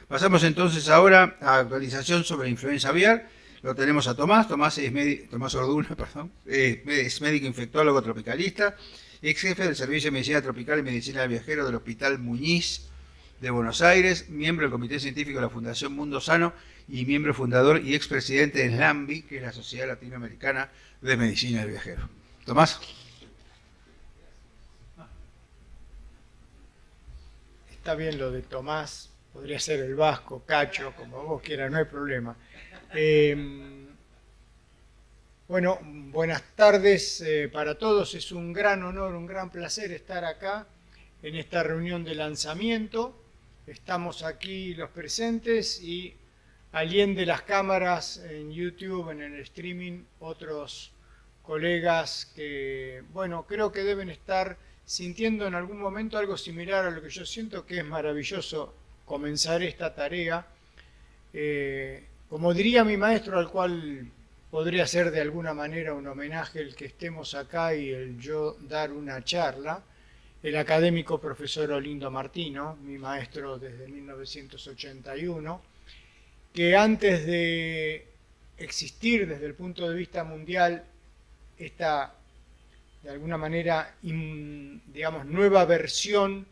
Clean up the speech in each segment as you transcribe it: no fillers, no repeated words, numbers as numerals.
Pasamos entonces ahora a actualización sobre la influenza aviar. Lo tenemos a Tomás. Tomás Orduna, perdón. Es médico infectólogo tropicalista, ex jefe del Servicio de Medicina Tropical y Medicina del Viajero del Hospital Muñiz de Buenos Aires, miembro del Comité Científico de la Fundación Mundo Sano y miembro fundador y expresidente de SLAMVI, que es la Sociedad Latinoamericana de Medicina del Viajero. Tomás. Está bien lo de Tomás, podría ser el Vasco, Cacho, como vos quieras, no hay problema. Bueno, buenas tardes para todos. Es un gran honor, un gran placer estar acá en esta reunión de lanzamiento. Estamos aquí los presentes y allende las cámaras en YouTube, en el streaming, otros colegas que, bueno, creo que deben estar sintiendo en algún momento algo similar a lo que yo siento, que es maravilloso comenzar esta tarea. Como diría mi maestro, al cual podría ser de alguna manera un homenaje el que estemos acá y el yo dar una charla, el académico profesor Olindo Martino, mi maestro desde 1981, que antes de existir desde el punto de vista mundial esta, de alguna manera, digamos, nueva versión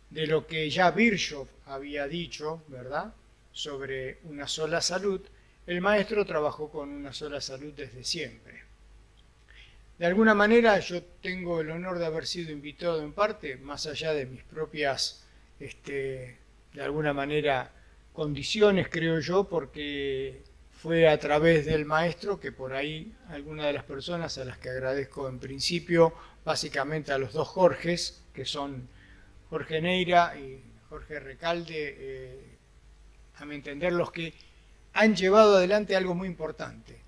de lo que ya Virchow había dicho, ¿verdad?, sobre una sola salud, el maestro trabajó con una sola salud desde siempre. De alguna manera yo tengo el honor de haber sido invitado en parte, más allá de mis propias, de alguna manera, condiciones, creo yo, porque fue a través del maestro que por ahí algunas de las personas a las que agradezco en principio, básicamente a los dos Jorges, que son Jorge Neira y Jorge Recalde, a mi entender, los que han llevado adelante algo muy importante.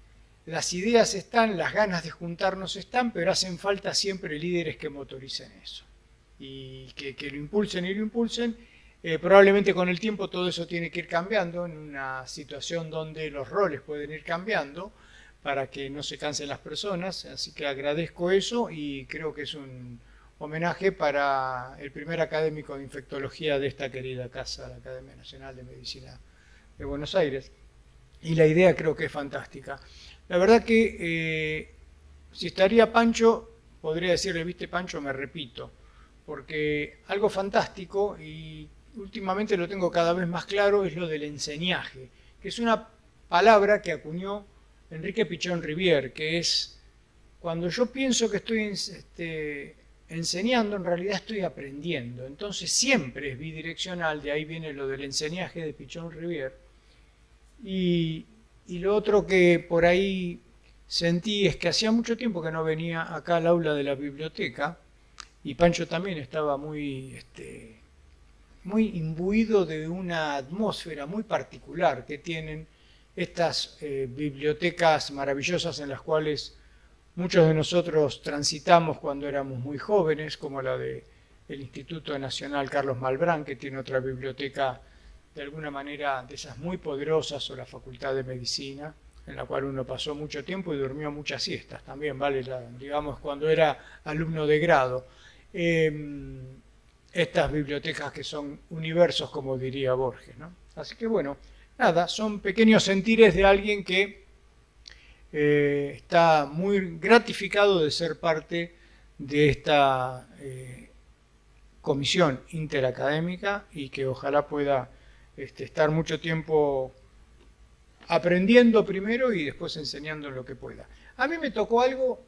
Las ideas están, las ganas de juntarnos están, pero hacen falta siempre líderes que motoricen eso y que lo impulsen y lo impulsen. Probablemente con el tiempo todo eso tiene que ir cambiando en una situación donde los roles pueden ir cambiando para que no se cansen las personas, así que agradezco eso y creo que es un homenaje para el primer académico de infectología de esta querida casa, la Academia Nacional de Medicina de Buenos Aires, y la idea creo que es fantástica. La verdad que si estaría Pancho, podría decirle, viste Pancho, me repito, porque algo fantástico, y últimamente lo tengo cada vez más claro, es lo del enseñaje, que es una palabra que acuñó Enrique Pichón Rivière, que es, cuando yo pienso que estoy enseñando, en realidad estoy aprendiendo. Entonces siempre es bidireccional, de ahí viene lo del enseñaje de Pichón Rivière. Y lo otro que por ahí sentí es que hacía mucho tiempo que no venía acá al aula de la biblioteca, y Pancho también estaba muy imbuido de una atmósfera muy particular que tienen estas bibliotecas maravillosas en las cuales muchos de nosotros transitamos cuando éramos muy jóvenes, como la del Instituto Nacional Carlos Malbrán, que tiene otra biblioteca de alguna manera de esas muy poderosas, o la Facultad de Medicina, en la cual uno pasó mucho tiempo y durmió muchas siestas, también vale, digamos, cuando era alumno de grado. Estas bibliotecas que son universos, como diría Borges, ¿no? Así que bueno, nada, son pequeños sentires de alguien que está muy gratificado de ser parte de esta comisión interacadémica y que ojalá pueda estar mucho tiempo aprendiendo primero y después enseñando lo que pueda. A mí me tocó algo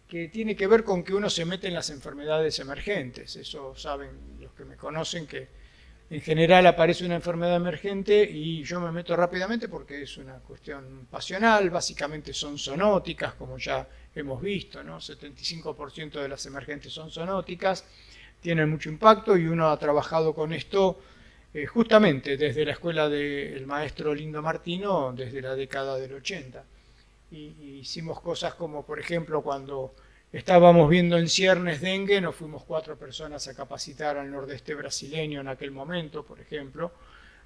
que tiene que ver con que uno se mete en las enfermedades emergentes. Eso saben los que me conocen, que en general aparece una enfermedad emergente y yo me meto rápidamente porque es una cuestión pasional. Básicamente son zoonóticas, como ya hemos visto, ¿no? 75% de las emergentes son zoonóticas, tienen mucho impacto y uno ha trabajado con esto justamente desde la escuela del maestro Olindo Martino, desde la década del 80. Y hicimos cosas como, por ejemplo, cuando estábamos viendo en ciernes dengue, nos fuimos 4 personas a capacitar al nordeste brasileño en aquel momento, por ejemplo,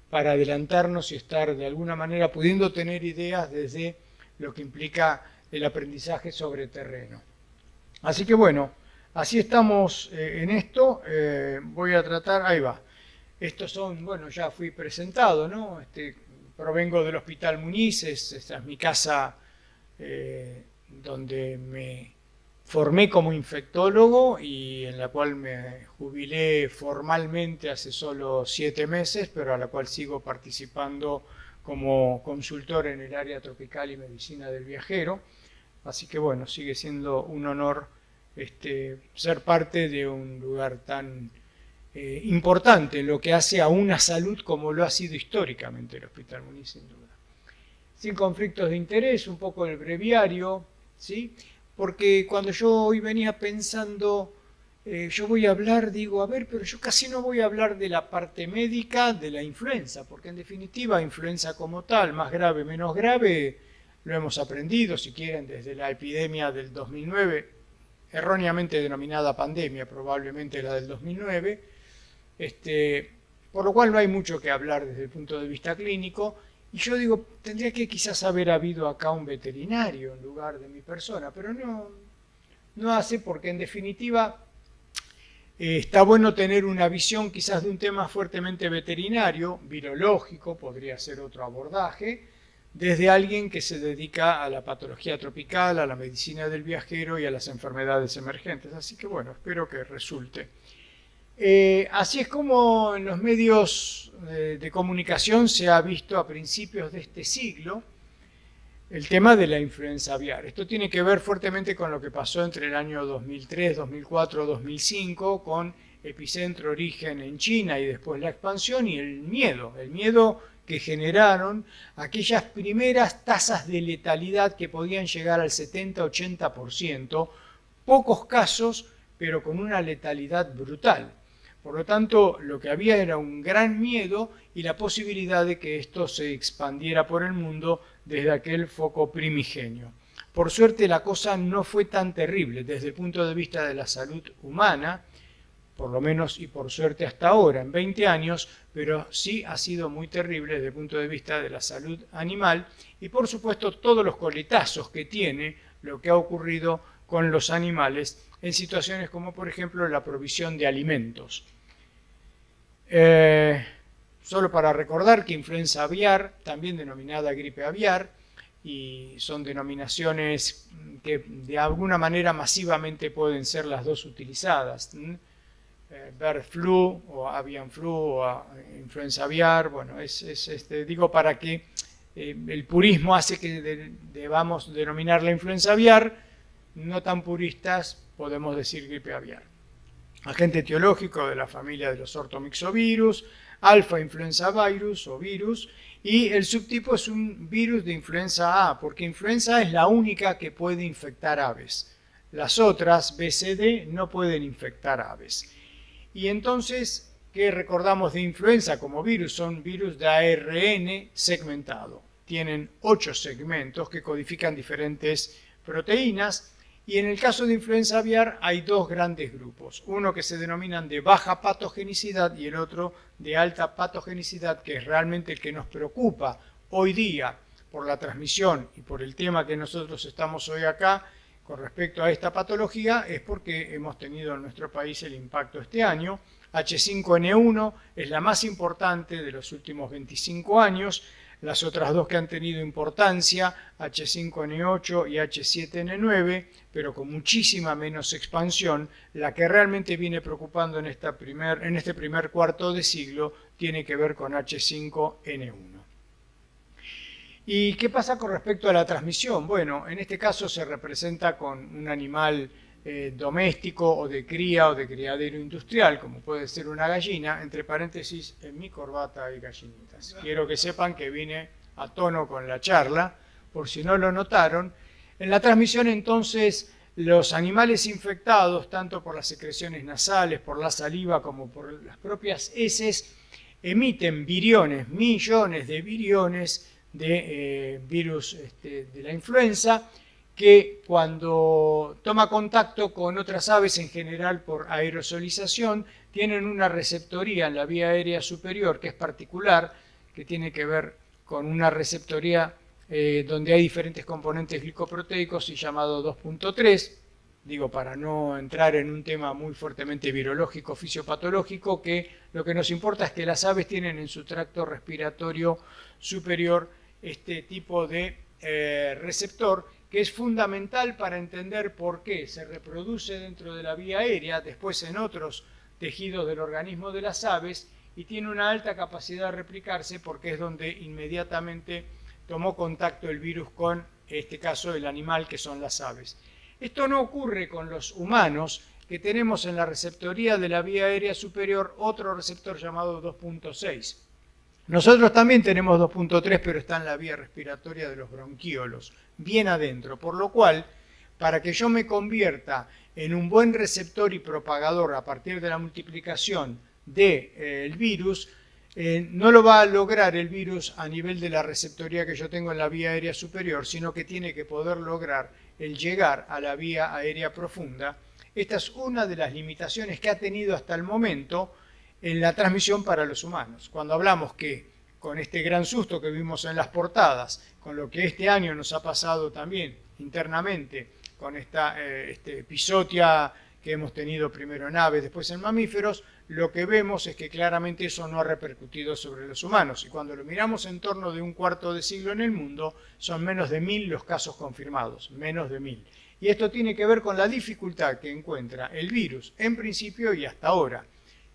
para adelantarnos y estar de alguna manera pudiendo tener ideas desde lo que implica el aprendizaje sobre terreno. Así que bueno, así estamos en esto. Voy a tratar, ahí va. Estos son, bueno, ya fui presentado, ¿no? Provengo del Hospital Muniz, esta es mi casa donde me formé como infectólogo y en la cual me jubilé formalmente hace solo 7 meses, pero a la cual sigo participando como consultor en el área tropical y medicina del viajero. Así que bueno, sigue siendo un honor ser parte de un lugar tan importante en lo que hace a una salud como lo ha sido históricamente el Hospital Muniz, sin duda. Sin conflictos de interés, un poco el breviario, ¿sí? Porque cuando yo hoy venía pensando, yo voy a hablar, digo, a ver, pero yo casi no voy a hablar de la parte médica de la influenza, porque en definitiva, influenza como tal, más grave, menos grave, lo hemos aprendido, si quieren, desde la epidemia del 2009, erróneamente denominada pandemia, probablemente la del 2009, por lo cual no hay mucho que hablar desde el punto de vista clínico. Y yo digo, tendría que quizás haber habido acá un veterinario en lugar de mi persona, pero no hace, porque en definitiva está bueno tener una visión quizás de un tema fuertemente veterinario, virológico, podría ser otro abordaje, desde alguien que se dedica a la patología tropical, a la medicina del viajero y a las enfermedades emergentes. Así que bueno, espero que resulte. Así es como en los medios de comunicación se ha visto a principios de este siglo el tema de la influenza aviar. Esto tiene que ver fuertemente con lo que pasó entre el año 2003, 2004, 2005, con epicentro, origen en China y después la expansión y el miedo que generaron aquellas primeras tasas de letalidad que podían llegar al 70-80%, pocos casos, pero con una letalidad brutal. Por lo tanto, lo que había era un gran miedo y la posibilidad de que esto se expandiera por el mundo desde aquel foco primigenio. Por suerte, la cosa no fue tan terrible desde el punto de vista de la salud humana, por lo menos y por suerte hasta ahora, en 20 años, pero sí ha sido muy terrible desde el punto de vista de la salud animal y por supuesto todos los coletazos que tiene lo que ha ocurrido con los animales en situaciones como por ejemplo la provisión de alimentos. Solo para recordar que influenza aviar, también denominada gripe aviar, y son denominaciones que de alguna manera masivamente pueden ser las dos utilizadas. Bird flu o avian flu o influenza aviar, bueno, digo para que el purismo hace que debamos denominar la influenza aviar, no tan puristas podemos decir gripe aviar. Agente etiológico de la familia de los ortomixovirus, alfa influenza virus o virus, y el subtipo es un virus de influenza A, porque influenza A es la única que puede infectar aves. Las otras, B, C, D, no pueden infectar aves. Y entonces, ¿qué recordamos de influenza como virus? Son virus de ARN segmentado. Tienen 8 segmentos que codifican diferentes proteínas. Y en el caso de influenza aviar hay dos grandes grupos. Uno que se denominan de baja patogenicidad y el otro de alta patogenicidad, que es realmente el que nos preocupa hoy día por la transmisión y por el tema que nosotros estamos hoy acá con respecto a esta patología, es porque hemos tenido en nuestro país el impacto este año. H5N1 es la más importante de los últimos 25 años. Las otras dos que han tenido importancia, H5N8 y H7N9, pero con muchísima menos expansión, la que realmente viene preocupando en este primer cuarto de siglo tiene que ver con H5N1. ¿Y qué pasa con respecto a la transmisión? Bueno, en este caso se representa con un animal doméstico o de cría o de criadero industrial, como puede ser una gallina, entre paréntesis, en mi corbata hay gallinitas. Quiero que sepan que vine a tono con la charla, por si no lo notaron. En la transmisión entonces los animales infectados, tanto por las secreciones nasales, por la saliva como por las propias heces, emiten viriones, millones de viriones de virus de la influenza, que cuando toma contacto con otras aves, en general por aerosolización, tienen una receptoría en la vía aérea superior que es particular, que tiene que ver con una receptoría donde hay diferentes componentes glicoproteicos y llamado 2.3, digo, para no entrar en un tema muy fuertemente virológico, fisiopatológico, que lo que nos importa es que las aves tienen en su tracto respiratorio superior este tipo de receptor, que es fundamental para entender por qué se reproduce dentro de la vía aérea, después en otros tejidos del organismo de las aves, y tiene una alta capacidad de replicarse porque es donde inmediatamente tomó contacto el virus con, en este caso, el animal, que son las aves. Esto no ocurre con los humanos, que tenemos en la receptoría de la vía aérea superior otro receptor llamado 2.6. Nosotros también tenemos 2.3, pero está en la vía respiratoria de los bronquíolos, bien adentro, por lo cual, para que yo me convierta en un buen receptor y propagador a partir de la multiplicación del virus, no lo va a lograr el virus a nivel de la receptoría que yo tengo en la vía aérea superior, sino que tiene que poder lograr el llegar a la vía aérea profunda. Esta es una de las limitaciones que ha tenido hasta el momento en la transmisión para los humanos. Cuando hablamos que con este gran susto que vimos en las portadas, con lo que este año nos ha pasado también internamente, con esta epizotia que hemos tenido primero en aves, después en mamíferos, lo que vemos es que claramente eso no ha repercutido sobre los humanos. Y cuando lo miramos en torno de un cuarto de siglo en el mundo, son menos de 1000 los casos confirmados, menos de 1000. Y esto tiene que ver con la dificultad que encuentra el virus en principio y hasta ahora.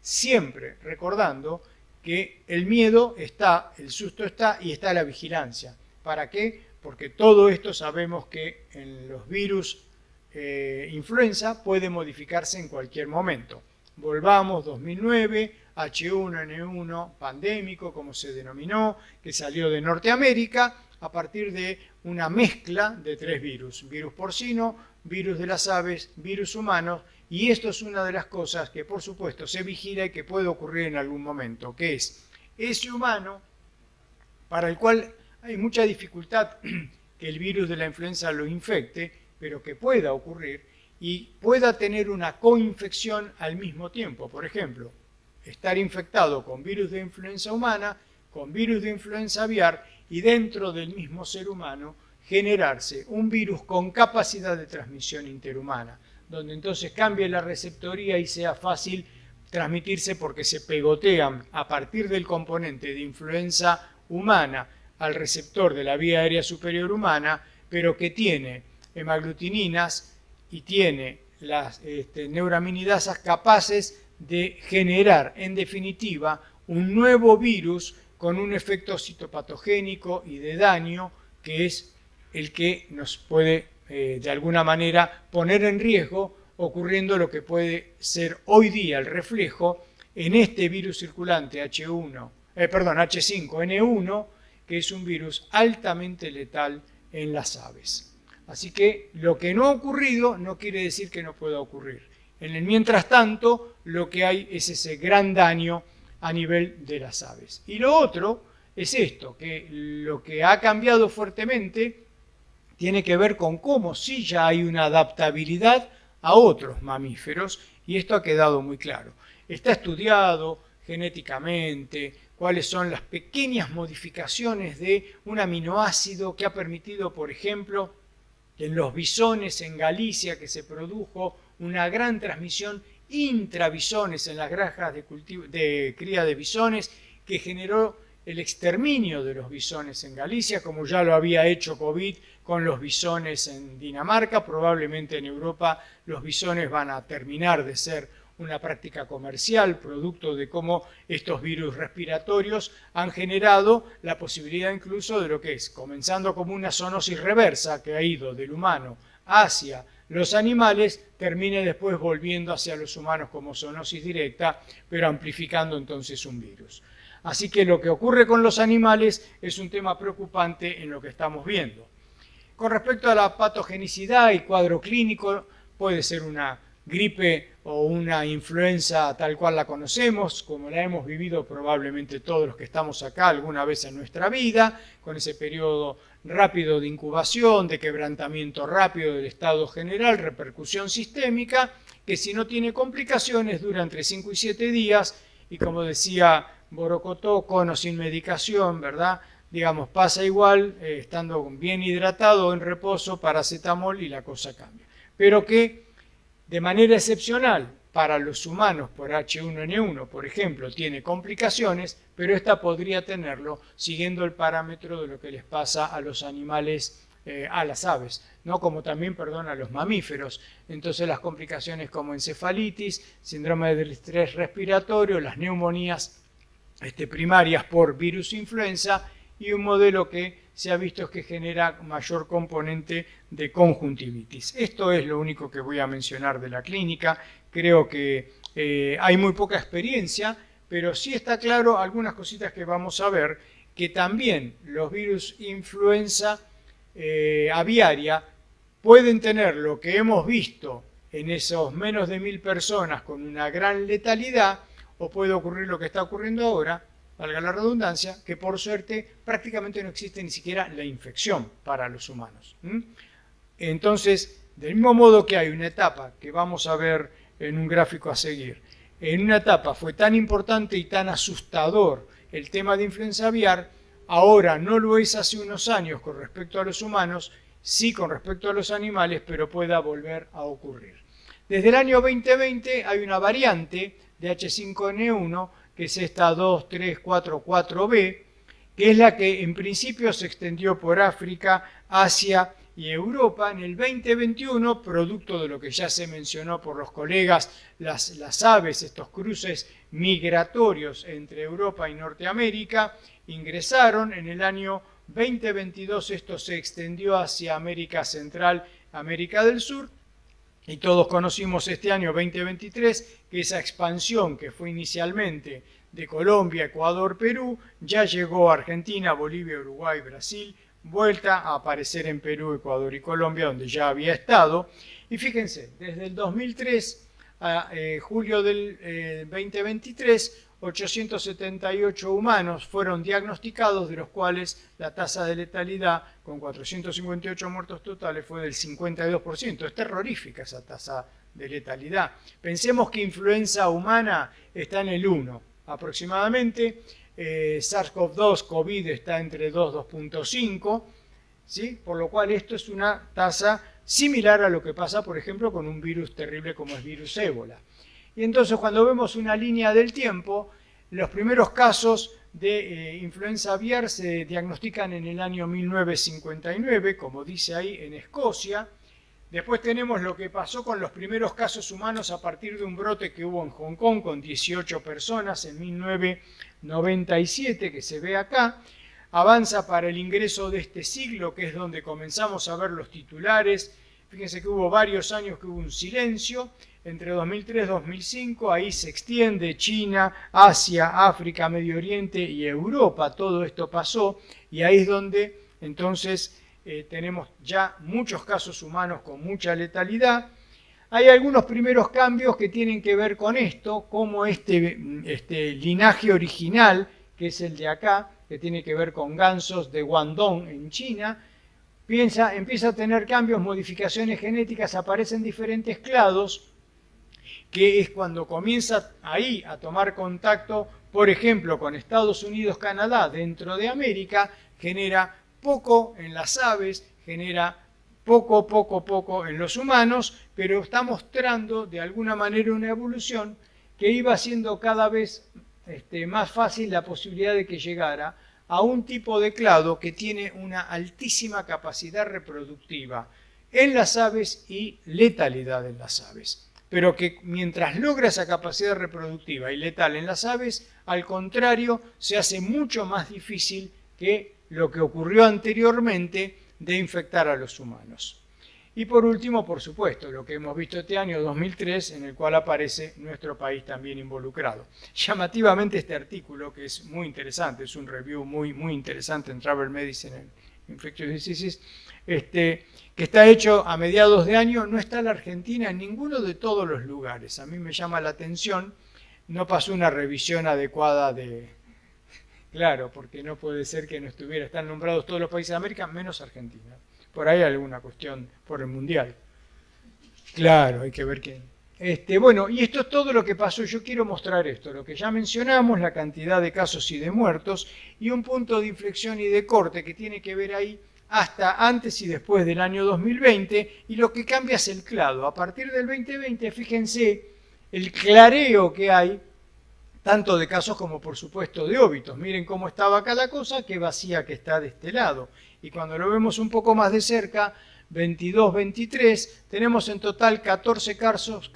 Siempre recordando que el miedo está, el susto está y está la vigilancia. ¿Para qué? Porque todo esto sabemos que en los virus influenza puede modificarse en cualquier momento. Volvamos 2009, H1N1 pandémico, como se denominó, que salió de Norteamérica a partir de una mezcla de 3 virus. Virus porcino, virus de las aves, virus humanos, y esto es una de las cosas que por supuesto se vigila y que puede ocurrir en algún momento, que es ese humano para el cual hay mucha dificultad que el virus de la influenza lo infecte, pero que pueda ocurrir y pueda tener una coinfección al mismo tiempo. Por ejemplo, estar infectado con virus de influenza humana, con virus de influenza aviar, y dentro del mismo ser humano generarse un virus con capacidad de transmisión interhumana, donde entonces cambie la receptoría y sea fácil transmitirse porque se pegotean a partir del componente de influenza humana al receptor de la vía aérea superior humana, pero que tiene hemaglutininas y tiene las neuraminidasas capaces de generar, en definitiva, un nuevo virus con un efecto citopatogénico y de daño que es el que nos puede, de alguna manera, poner en riesgo, ocurriendo lo que puede ser hoy día el reflejo en este virus circulante H5N1, que es un virus altamente letal en las aves. Así que lo que no ha ocurrido no quiere decir que no pueda ocurrir. En el mientras tanto, lo que hay es ese gran daño a nivel de las aves. Y lo otro es esto, que lo que ha cambiado fuertemente tiene que ver con cómo sí ya hay una adaptabilidad a otros mamíferos, y esto ha quedado muy claro. Está estudiado genéticamente cuáles son las pequeñas modificaciones de un aminoácido que ha permitido, por ejemplo, en los bisones en Galicia, que se produjo una gran transmisión intrabisones en las granjas de cría de bisones, que generó el exterminio de los bisones en Galicia, como ya lo había hecho COVID con los bisones en Dinamarca. Probablemente en Europa los bisones van a terminar de ser una práctica comercial, producto de cómo estos virus respiratorios han generado la posibilidad incluso de lo que es, comenzando como una zoonosis reversa que ha ido del humano hacia los animales, termine después volviendo hacia los humanos como zoonosis directa, pero amplificando entonces un virus. Así que lo que ocurre con los animales es un tema preocupante en lo que estamos viendo. Con respecto a la patogenicidad y cuadro clínico, puede ser una gripe o una influenza tal cual la conocemos, como la hemos vivido probablemente todos los que estamos acá alguna vez en nuestra vida, con ese periodo rápido de incubación, de quebrantamiento rápido del estado general, repercusión sistémica, que si no tiene complicaciones dura entre 5 y 7 días, y como decía Borocotó, con o sin medicación, ¿verdad? Digamos, pasa igual, estando bien hidratado o en reposo, paracetamol y la cosa cambia. Pero que De manera excepcional, para los humanos por H1N1, por ejemplo, tiene complicaciones, pero esta podría tenerlo siguiendo el parámetro de lo que les pasa a los animales, a las aves, ¿no? Como también, perdón, a los mamíferos. Entonces las complicaciones como encefalitis, síndrome del estrés respiratorio, las neumonías primarias por virus influenza y un modelo que se ha visto que genera mayor componente de conjuntivitis. Esto es lo único que voy a mencionar de la clínica. Creo que hay muy poca experiencia, pero sí está claro algunas cositas que vamos a ver, que también los virus influenza aviaria pueden tener lo que hemos visto en esos menos de 1000 personas con una gran letalidad, o puede ocurrir lo que está ocurriendo ahora, valga la redundancia, que por suerte prácticamente no existe ni siquiera la infección para los humanos. Entonces, del mismo modo que hay una etapa que vamos a ver en un gráfico a seguir, en una etapa fue tan importante y tan asustador el tema de influenza aviar, ahora no lo es hace unos años con respecto a los humanos, sí con respecto a los animales, pero pueda volver a ocurrir. Desde el año 2020 hay una variante de H5N1, que es esta 23444B, que es la que en principio se extendió por África, Asia y Europa. En el 2021, producto de lo que ya se mencionó por los colegas, las aves, estos cruces migratorios entre Europa y Norteamérica, ingresaron. En el año 2022 esto se extendió hacia América Central, América del Sur, y todos conocimos este año 2023 que esa expansión que fue inicialmente de Colombia, Ecuador, Perú, ya llegó a Argentina, Bolivia, Uruguay, Brasil, vuelta a aparecer en Perú, Ecuador y Colombia, donde ya había estado. Y fíjense, desde el 2003 a julio del 2023, 878 humanos fueron diagnosticados, de los cuales la tasa de letalidad, con 458 muertos totales, fue del 52%. Es terrorífica esa tasa de letalidad. Pensemos que influenza humana está en el 1 aproximadamente, SARS-CoV-2, COVID, está entre 2 y 2.5, ¿sí? Por lo cual esto es una tasa similar a lo que pasa, por ejemplo, con un virus terrible como es virus ébola. Y entonces cuando vemos una línea del tiempo, los primeros casos de influenza aviar se diagnostican en el año 1959, como dice ahí, en Escocia. Después tenemos lo que pasó con los primeros casos humanos a partir de un brote que hubo en Hong Kong con 18 personas en 1997, que se ve acá. Avanza para el ingreso de este siglo, que es donde comenzamos a ver los titulares. Fíjense que hubo varios años que hubo un silencio. Entre 2003 y 2005, ahí se extiende China, Asia, África, Medio Oriente y Europa. Todo esto pasó y ahí es donde entonces tenemos ya muchos casos humanos con mucha letalidad. Hay algunos primeros cambios que tienen que ver con esto, como este linaje original, que es el de acá, que tiene que ver con gansos de Guangdong en China. Empieza a tener cambios, modificaciones genéticas, aparecen diferentes clados, que es cuando comienza ahí a tomar contacto, por ejemplo, con Estados Unidos, Canadá, dentro de América, genera poco en las aves, genera poco en los humanos, pero está mostrando de alguna manera una evolución que iba haciendo cada vez más fácil la posibilidad de que llegara a un tipo de clado que tiene una altísima capacidad reproductiva en las aves y letalidad en las aves. Pero que mientras logra esa capacidad reproductiva y letal en las aves, al contrario, se hace mucho más difícil que lo que ocurrió anteriormente de infectar a los humanos. Y por último, por supuesto, lo que hemos visto este año 2003, en el cual aparece nuestro país también involucrado. Llamativamente este artículo, que es muy interesante, es un review muy interesante en Travel Medicine and Infectious Diseases, que está hecho a mediados de año, no está la Argentina en ninguno de todos los lugares. A mí me llama la atención, no pasó una revisión adecuada de... Claro, porque no puede ser que no estuviera, están nombrados todos los países de América, menos Argentina. Por ahí alguna cuestión por el Mundial. Claro, hay que ver quién. Bueno, y esto es todo lo que pasó. Yo quiero mostrar esto, lo que ya mencionamos, la cantidad de casos y de muertos, y un punto de inflexión y de corte que tiene que ver ahí hasta antes y después del año 2020, y lo que cambia es el clado. A partir del 2020, fíjense el clareo que hay, tanto de casos como por supuesto de óbitos. Miren cómo estaba acá la cosa, qué vacía que está de este lado. Y cuando lo vemos un poco más de cerca, 22-23, tenemos en total 14 casos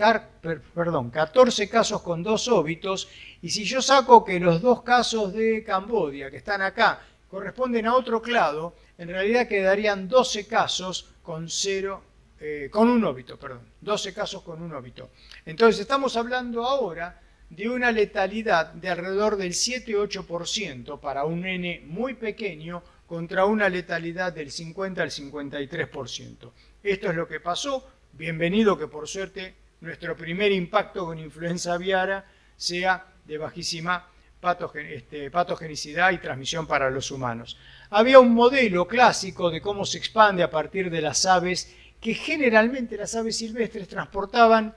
con 2 óbitos, y si yo saco que los 2 casos de Camboya que están acá corresponden a otro clado, en realidad quedarían 12 casos con 1 óbito, 12 casos con 1 óbito. Entonces estamos hablando ahora de una letalidad de alrededor del 7-8% para un nene muy pequeño, contra una letalidad del 50 al 53%. Esto es lo que pasó. Bienvenido que por suerte nuestro primer impacto con influenza aviar sea de bajísima patogenicidad y transmisión para los humanos. Había un modelo clásico de cómo se expande a partir de las aves, que generalmente las aves silvestres transportaban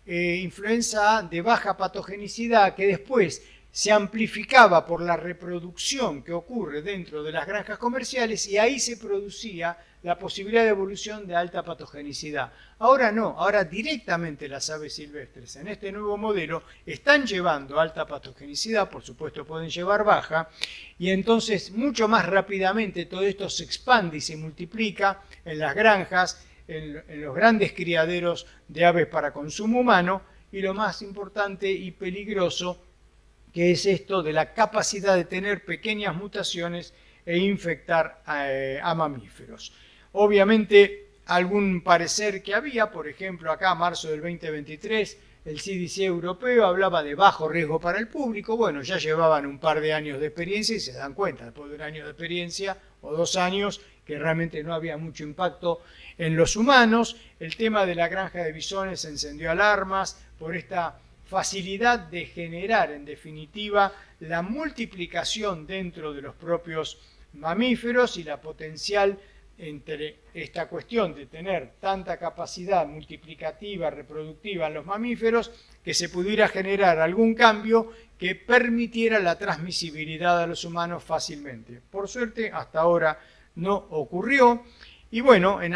influenza A de baja patogenicidad, que después se amplificaba por la reproducción que ocurre dentro de las granjas comerciales, y ahí se producía la posibilidad de evolución de alta patogenicidad. Ahora no, ahora directamente las aves silvestres en este nuevo modelo están llevando alta patogenicidad, por supuesto pueden llevar baja, y entonces mucho más rápidamente todo esto se expande y se multiplica en las granjas, en los grandes criaderos de aves para consumo humano, y lo más importante y peligroso, que es esto de la capacidad de tener pequeñas mutaciones e infectar a mamíferos. Obviamente, algún parecer que había, por ejemplo, acá, marzo del 2023, el CDC europeo hablaba de bajo riesgo para el público. Bueno, ya llevaban un par de años de experiencia y se dan cuenta, después de un año de experiencia o 2 años, que realmente no había mucho impacto en los humanos. El tema de la granja de bisones encendió alarmas por esta facilidad de generar, en definitiva, la multiplicación dentro de los propios mamíferos y la potencial entre esta cuestión de tener tanta capacidad multiplicativa, reproductiva en los mamíferos, que se pudiera generar algún cambio que permitiera la transmisibilidad a los humanos fácilmente. Por suerte, hasta ahora no ocurrió. Y bueno, en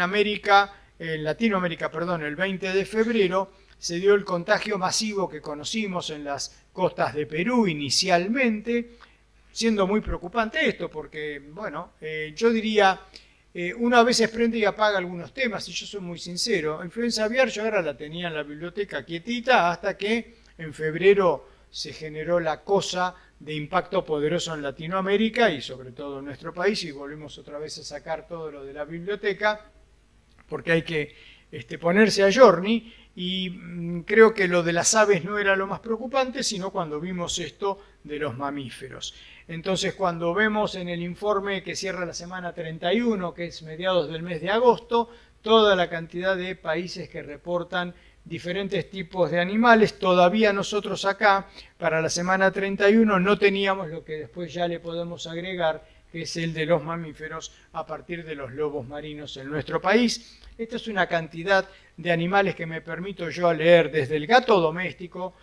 Latinoamérica, el 20 de febrero, se dio el contagio masivo que conocimos en las costas de Perú inicialmente, siendo muy preocupante esto, porque, bueno, yo diría, uno a veces prende y apaga algunos temas, y yo soy muy sincero. Influenza aviar yo ahora la tenía en la biblioteca quietita, hasta que en febrero se generó la cosa de impacto poderoso en Latinoamérica y sobre todo en nuestro país, y volvemos otra vez a sacar todo lo de la biblioteca, porque hay que ponerse a Journey. Y creo que lo de las aves no era lo más preocupante, sino cuando vimos esto de los mamíferos. Entonces, cuando vemos en el informe que cierra la semana 31, que es mediados del mes de agosto, toda la cantidad de países que reportan diferentes tipos de animales, todavía nosotros acá, para la semana 31, no teníamos lo que después ya le podemos agregar, que es el de los mamíferos a partir de los lobos marinos en nuestro país. Esta es una cantidad de animales que me permito yo leer, desde el gato doméstico,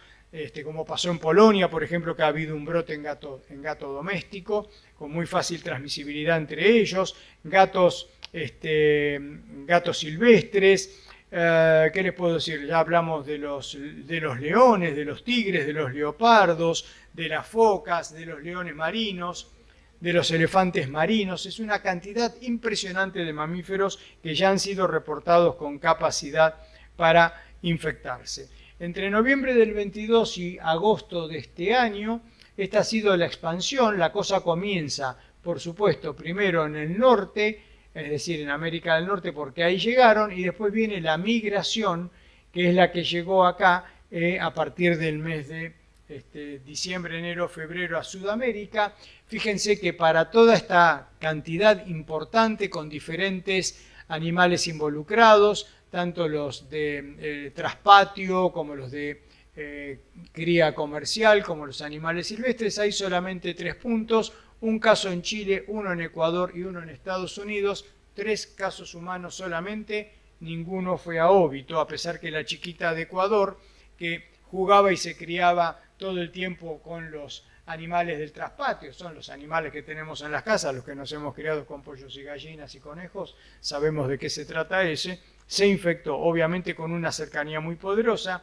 como pasó en Polonia, por ejemplo, que ha habido un brote en gato doméstico, con muy fácil transmisibilidad entre ellos, gatos silvestres. ¿Qué les puedo decir? Ya hablamos de los leones, de los tigres, de los leopardos, de las focas, de los leones marinos, de los elefantes marinos. Es una cantidad impresionante de mamíferos que ya han sido reportados con capacidad para infectarse. Entre noviembre del 22 y agosto de este año, esta ha sido la expansión. La cosa comienza, por supuesto, primero en el norte, es decir, en América del Norte, porque ahí llegaron, y después viene la migración, que es la que llegó acá a partir del mes de diciembre, enero, febrero a Sudamérica. Fíjense que para toda esta cantidad importante, con diferentes animales involucrados, tanto los de traspatio como los de cría comercial, como los animales silvestres, hay solamente 3 puntos, un caso en Chile, uno en Ecuador y uno en Estados Unidos, 3 casos humanos solamente, ninguno fue a óbito, a pesar que la chiquita de Ecuador, que jugaba y se criaba todo el tiempo con los animales del traspatio, son los animales que tenemos en las casas, los que nos hemos criado con pollos y gallinas y conejos, sabemos de qué se trata ese, se infectó, obviamente con una cercanía muy poderosa.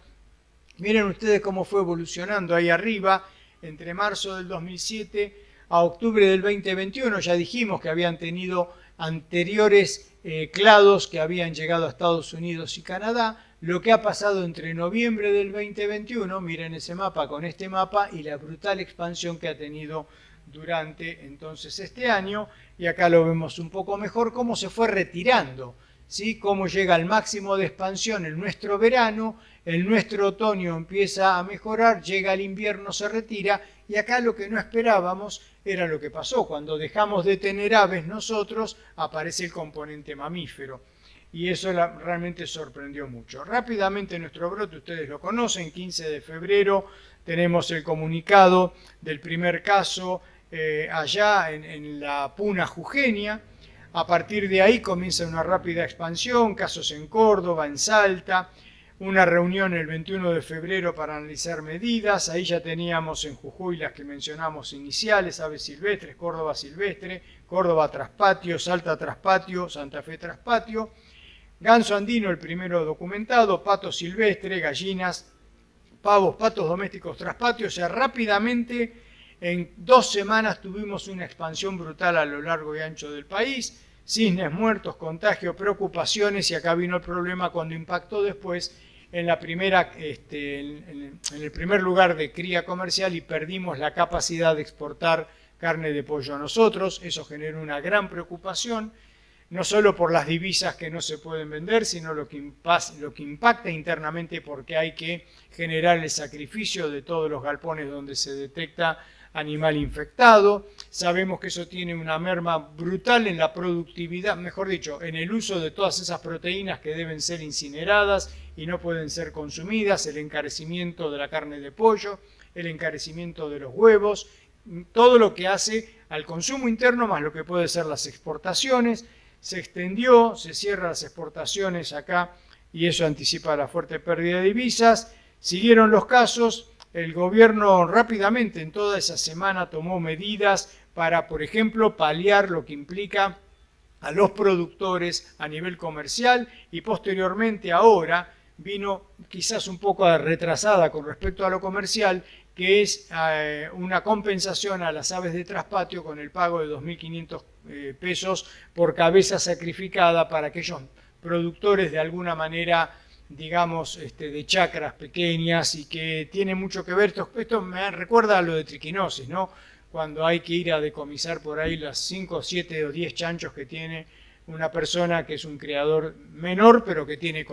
Miren ustedes cómo fue evolucionando ahí arriba, entre marzo del 2007 a octubre del 2021, ya dijimos que habían tenido anteriores clados que habían llegado a Estados Unidos y Canadá. Lo que ha pasado entre noviembre del 2021, miren ese mapa con este mapa, y la brutal expansión que ha tenido durante entonces este año, y acá lo vemos un poco mejor, cómo se fue retirando, ¿sí? Cómo llega al máximo de expansión en nuestro verano, en nuestro otoño empieza a mejorar, llega el invierno, se retira, y acá lo que no esperábamos era lo que pasó. Cuando dejamos de tener aves nosotros, aparece el componente mamífero. Y eso realmente sorprendió mucho. Rápidamente nuestro brote, ustedes lo conocen, 15 de febrero tenemos el comunicado del primer caso allá en la Puna jujeña. A partir de ahí comienza una rápida expansión, casos en Córdoba, en Salta, una reunión el 21 de febrero para analizar medidas. Ahí ya teníamos en Jujuy las que mencionamos iniciales, aves silvestres, Córdoba silvestre, Córdoba traspatio, Salta traspatio, Santa Fe traspatio. Ganso andino, el primero documentado, pato silvestre, gallinas, pavos, patos domésticos traspatio. O sea, rápidamente, en 2 semanas tuvimos una expansión brutal a lo largo y ancho del país. Cisnes muertos, contagio, preocupaciones, y acá vino el problema cuando impactó después en la primera, en el primer lugar de cría comercial, y perdimos la capacidad de exportar carne de pollo a nosotros. Eso generó una gran preocupación, no solo por las divisas que no se pueden vender, sino lo que impacta internamente, porque hay que generar el sacrificio de todos los galpones donde se detecta animal infectado. Sabemos que eso tiene una merma brutal en la productividad, mejor dicho, en el uso de todas esas proteínas que deben ser incineradas y no pueden ser consumidas, el encarecimiento de la carne de pollo, el encarecimiento de los huevos, todo lo que hace al consumo interno más lo que puede ser las exportaciones. Se extendió, se cierran las exportaciones acá y eso anticipa la fuerte pérdida de divisas. Siguieron los casos, el gobierno rápidamente en toda esa semana tomó medidas para, por ejemplo, paliar lo que implica a los productores a nivel comercial, y posteriormente ahora vino quizás un poco retrasada con respecto a lo comercial, que es una compensación a las aves de traspatio con el pago de 2.500 pesos por cabeza sacrificada para aquellos productores de alguna manera, digamos, de chacras pequeñas, y que tiene mucho que ver, esto me recuerda a lo de triquinosis, ¿no? Cuando hay que ir a decomisar por ahí las 5, 7 o 10 chanchos que tiene una persona que es un criador menor, pero que tiene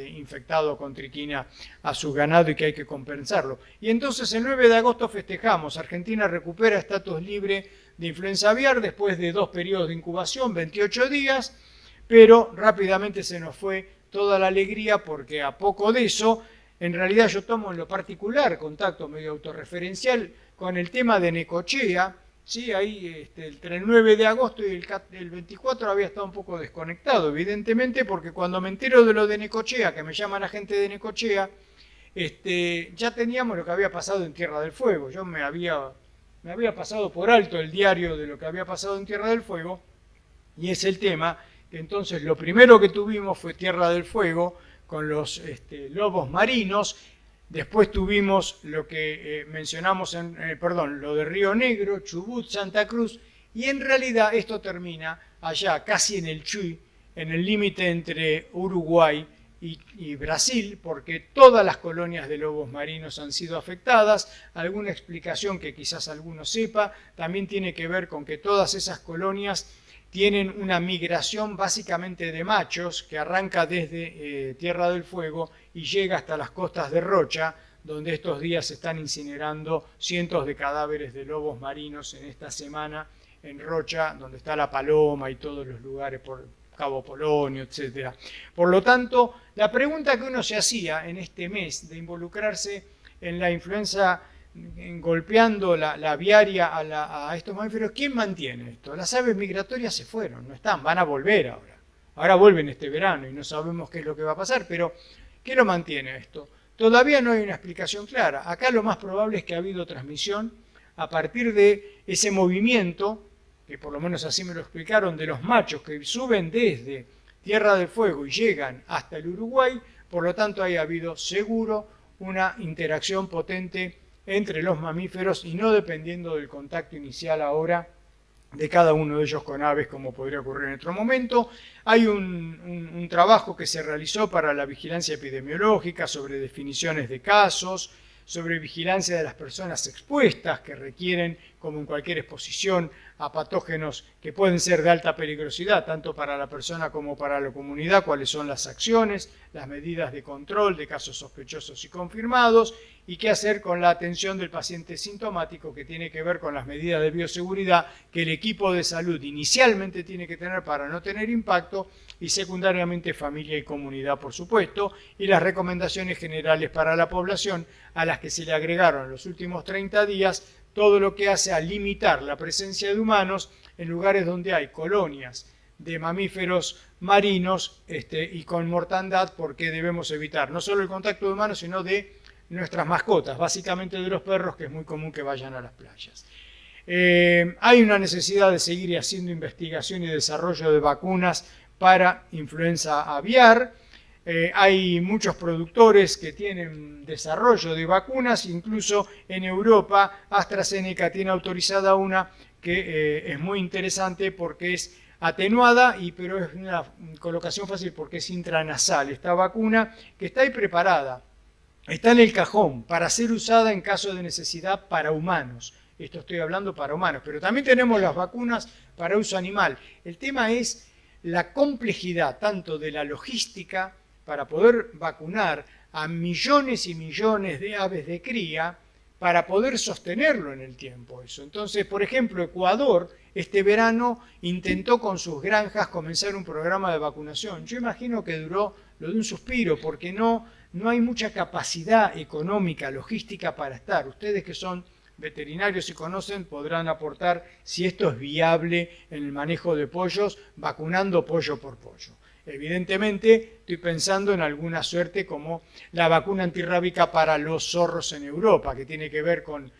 infectado con triquina a su ganado y que hay que compensarlo. Y entonces el 9 de agosto festejamos, Argentina recupera estatus libre de influenza aviar después de 2 periodos de incubación, 28 días, pero rápidamente se nos fue toda la alegría, porque a poco de eso, en realidad yo tomo en lo particular contacto medio autorreferencial con el tema de Necochea. Sí, ahí entre el 9 de agosto y el 24 había estado un poco desconectado, evidentemente, porque cuando me entero de lo de Necochea, que me llama la gente de Necochea, ya teníamos lo que había pasado en Tierra del Fuego. Yo me había pasado por alto el diario de lo que había pasado en Tierra del Fuego, y es el tema que entonces lo primero que tuvimos fue Tierra del Fuego con los lobos marinos. Después tuvimos lo que mencionamos, lo de Río Negro, Chubut, Santa Cruz, y en realidad esto termina allá, casi en el Chuy, en el límite entre Uruguay y Brasil, porque todas las colonias de lobos marinos han sido afectadas. Alguna explicación que quizás alguno sepa también tiene que ver con que todas esas colonias tienen una migración básicamente de machos que arranca desde Tierra del Fuego y llega hasta las costas de Rocha, donde estos días se están incinerando cientos de cadáveres de lobos marinos en esta semana en Rocha, donde está La Paloma y todos los lugares por Cabo Polonio, etc. Por lo tanto, la pregunta que uno se hacía en este mes de involucrarse en la influenza, golpeando la aviaria a estos mamíferos, ¿quién mantiene esto? Las aves migratorias se fueron, no están, van a volver ahora. Ahora vuelven este verano y no sabemos qué es lo que va a pasar, pero ¿qué lo mantiene esto? Todavía no hay una explicación clara. Acá lo más probable es que ha habido transmisión a partir de ese movimiento, que por lo menos así me lo explicaron, de los machos que suben desde Tierra del Fuego y llegan hasta el Uruguay. Por lo tanto, ha habido seguro una interacción potente entre los mamíferos y no dependiendo del contacto inicial ahora de cada uno de ellos con aves, como podría ocurrir en otro momento. Hay un trabajo que se realizó para la vigilancia epidemiológica sobre definiciones de casos, sobre vigilancia de las personas expuestas que requieren, como en cualquier exposición, a patógenos que pueden ser de alta peligrosidad, tanto para la persona como para la comunidad, cuáles son las acciones, las medidas de control de casos sospechosos y confirmados, y qué hacer con la atención del paciente sintomático, que tiene que ver con las medidas de bioseguridad que el equipo de salud inicialmente tiene que tener para no tener impacto, y secundariamente familia y comunidad, por supuesto, y las recomendaciones generales para la población, a las que se le agregaron en los últimos 30 días todo lo que hace a limitar la presencia de humanos en lugares donde hay colonias de mamíferos marinos y con mortandad, porque debemos evitar no solo el contacto de humanos, sino de nuestras mascotas, básicamente de los perros, que es muy común que vayan a las playas. Hay una necesidad de seguir haciendo investigación y desarrollo de vacunas para influenza aviar. Hay muchos productores que tienen desarrollo de vacunas, incluso en Europa AstraZeneca tiene autorizada una que es muy interesante porque es atenuada, pero es una colocación fácil porque es intranasal. Esta vacuna que está ahí preparada, está en el cajón para ser usada en caso de necesidad para humanos. Esto estoy hablando para humanos, pero también tenemos las vacunas para uso animal. El tema es la complejidad tanto de la logística para poder vacunar a millones y millones de aves de cría, para poder sostenerlo en el tiempo eso. Entonces, por ejemplo, Ecuador este verano intentó con sus granjas comenzar un programa de vacunación. Yo imagino que duró lo de un suspiro, porque no hay mucha capacidad económica, logística para estar. Ustedes que son veterinarios y conocen podrán aportar si esto es viable en el manejo de pollos, vacunando pollo por pollo. Evidentemente estoy pensando en alguna suerte como la vacuna antirrábica para los zorros en Europa, que tiene que ver con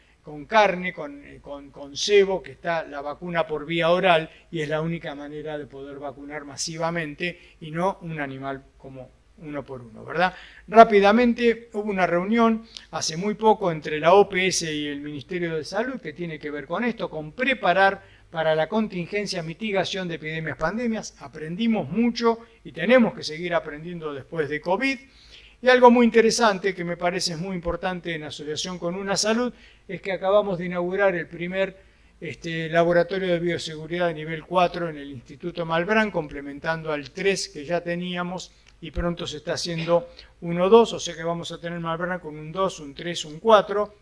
carne, con cebo, que está la vacuna por vía oral y es la única manera de poder vacunar masivamente y no un animal como uno por uno, ¿verdad? Rápidamente hubo una reunión hace muy poco entre la OPS y el Ministerio de Salud que tiene que ver con esto, con preparar para la contingencia, mitigación de epidemias, pandemias. Aprendimos mucho y tenemos que seguir aprendiendo después de COVID. Y algo muy interesante que me parece muy importante en asociación con UnaSalud es que acabamos de inaugurar el primer laboratorio de bioseguridad de nivel 4 en el Instituto Malbrán, complementando al 3 que ya teníamos, y pronto se está haciendo 1-2, o sea que vamos a tener Malbrán con un 2, un 3, un 4.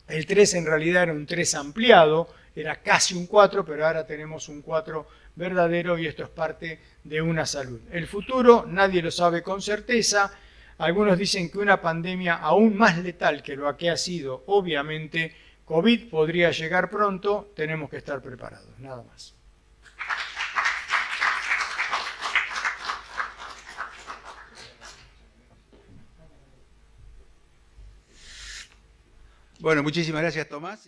El 3 en realidad era un 3 ampliado, era casi un 4, pero ahora tenemos un 4 verdadero y esto es parte de UnaSalud. El futuro nadie lo sabe con certeza. Algunos dicen que una pandemia aún más letal que lo que ha sido, obviamente, COVID podría llegar pronto. Tenemos que estar preparados, nada más. Bueno, muchísimas gracias, Tomás.